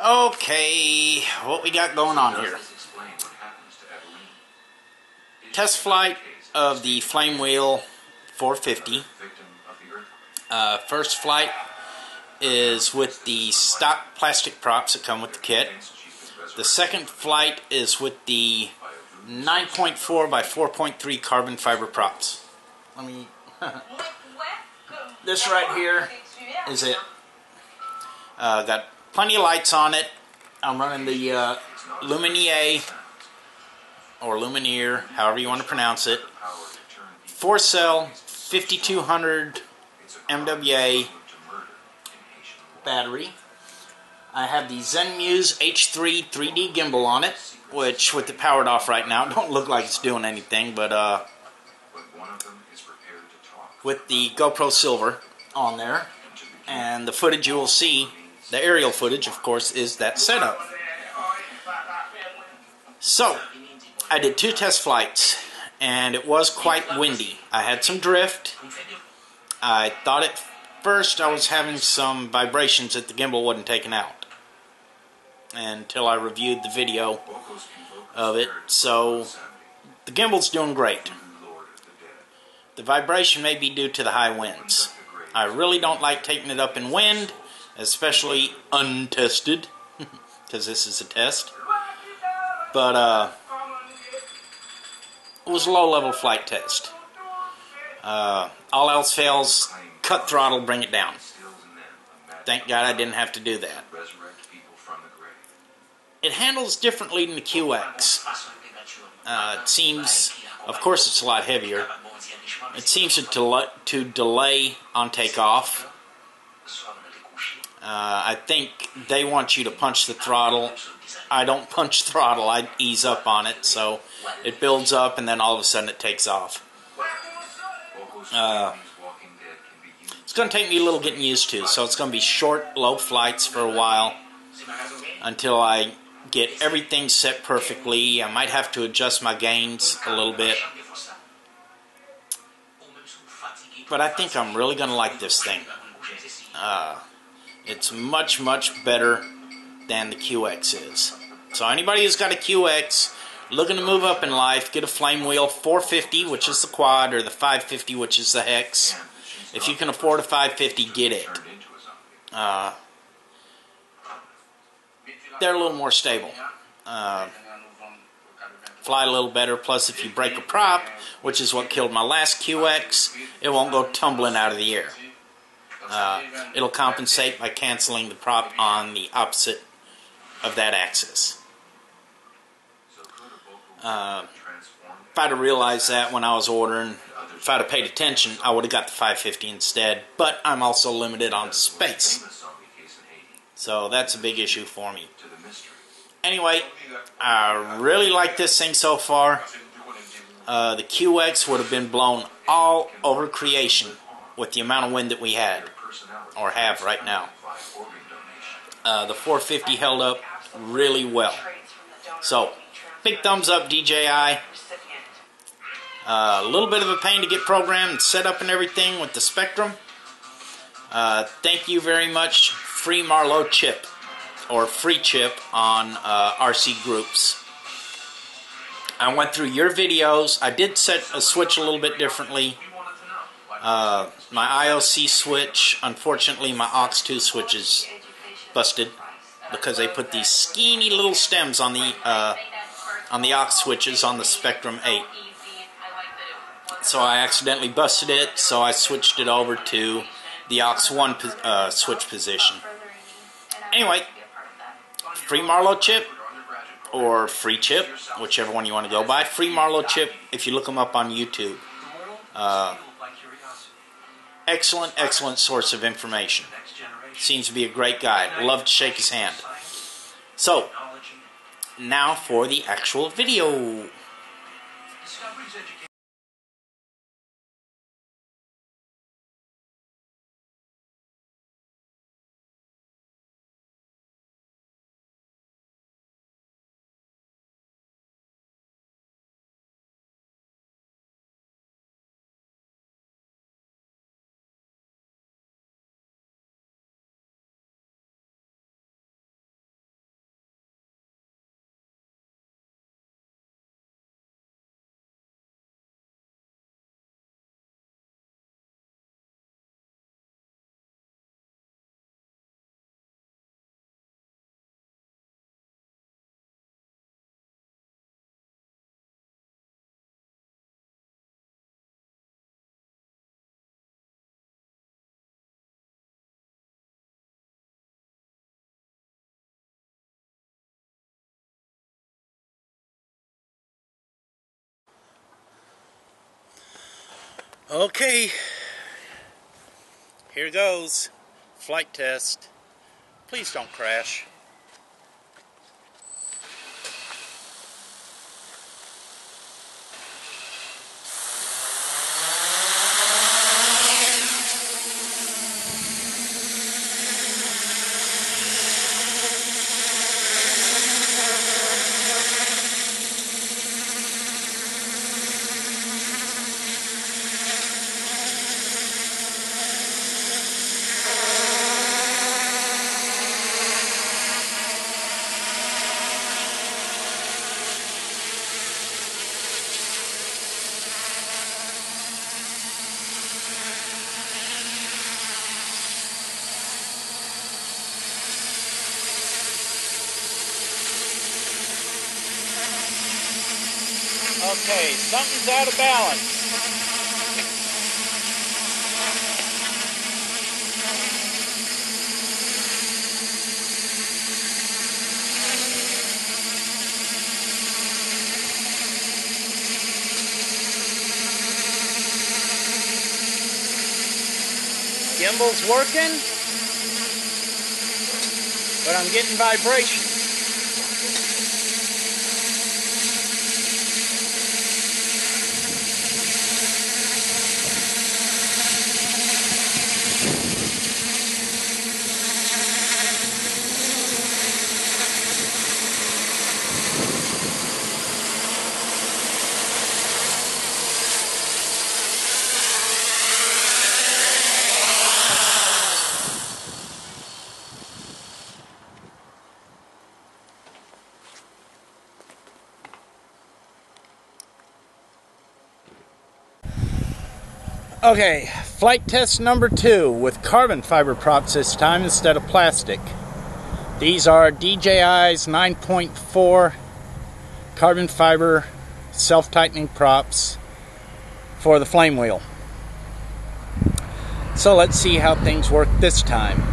Okay, what we got going on here? Test flight of the Flamewheel 450. First flight is with the stock plastic props that come with the kit. The second flight is with the 9.4 by 4.3 carbon fiber props. Let me. This right here is it. Got plenty of lights on it. I'm running the Luminaire, or Luminaire, however you want to pronounce it. 4-cell, 5200 MWA battery. I have the Zenmuse H3 3D gimbal on it, which with it powered off right now, don't look like it's doing anything, but with the GoPro Silver on there, and the footage you will see, the aerial footage, of course, is that setup. So, I did 2 test flights, and it was quite windy. I had some drift. I thought at first I was having some vibrations that the gimbal wasn't taking out, until I reviewed the video of it. So, the gimbal's doing great. The vibration may be due to the high winds. I really don't like taking it up in wind, especially untested, because this is a test. But it was a low-level flight test. All else fails, cut throttle, bring it down. Thank God I didn't have to do that. It handles differently than the QX. It seems, of course it's a lot heavier. It seems to delay on takeoff. I think they want you to punch the throttle. I don't punch throttle, I ease up on it, so it builds up and then all of a sudden it takes off. It's going to take me a little getting used to, so it's going to be short, low flights for a while until I get everything set perfectly. I might have to adjust my gains a little bit. But I think I'm really going to like this thing. It's much, much better than the QX is. So anybody who's got a QX, looking to move up in life, get a Flamewheel 450, which is the quad, or the 550, which is the hex. If you can afford a 550, get it. They're a little more stable. Fly a little better, plus if you break a prop, which is what killed my last QX, it won't go tumbling out of the air. It'll compensate by canceling the prop on the opposite of that axis. If I'd have realized that when I was ordering, if I'd have paid attention, I would have got the 550 instead, but I'm also limited on space. So that's a big issue for me. Anyway, I really like this thing so far. The QX would have been blown all over creation with the amount of wind that we had, or have right now. The 450 held up really well. So, big thumbs up, DJI. A little bit of a pain to get programmed and set up and everything with the Spectrum. Thank you very much, Free Marlow Chip, or Free Chip on RC Groups. I went through your videos. I did set a switch a little bit differently. My IOC switch, unfortunately my aux2 switch is busted because they put these skinny little stems on the aux switches on the Spectrum 8. So I accidentally busted it, so I switched it over to the aux1 switch position. Anyway, Free Marlow Chip, or Free Chip, whichever one you want to go by. Free Marlow Chip, if you look them up on YouTube. Excellent, excellent source of information. Seems to be a great guy. Love to shake his hand. So, now for the actual video. Okay, here goes. Flight test. Please don't crash. Okay, something's out of balance. Gimbal's working, but I'm getting vibration. Okay, flight test number 2 with carbon fiber props this time instead of plastic. These are DJI's 9.4 carbon fiber self-tightening props for the Flamewheel. So let's see how things work this time.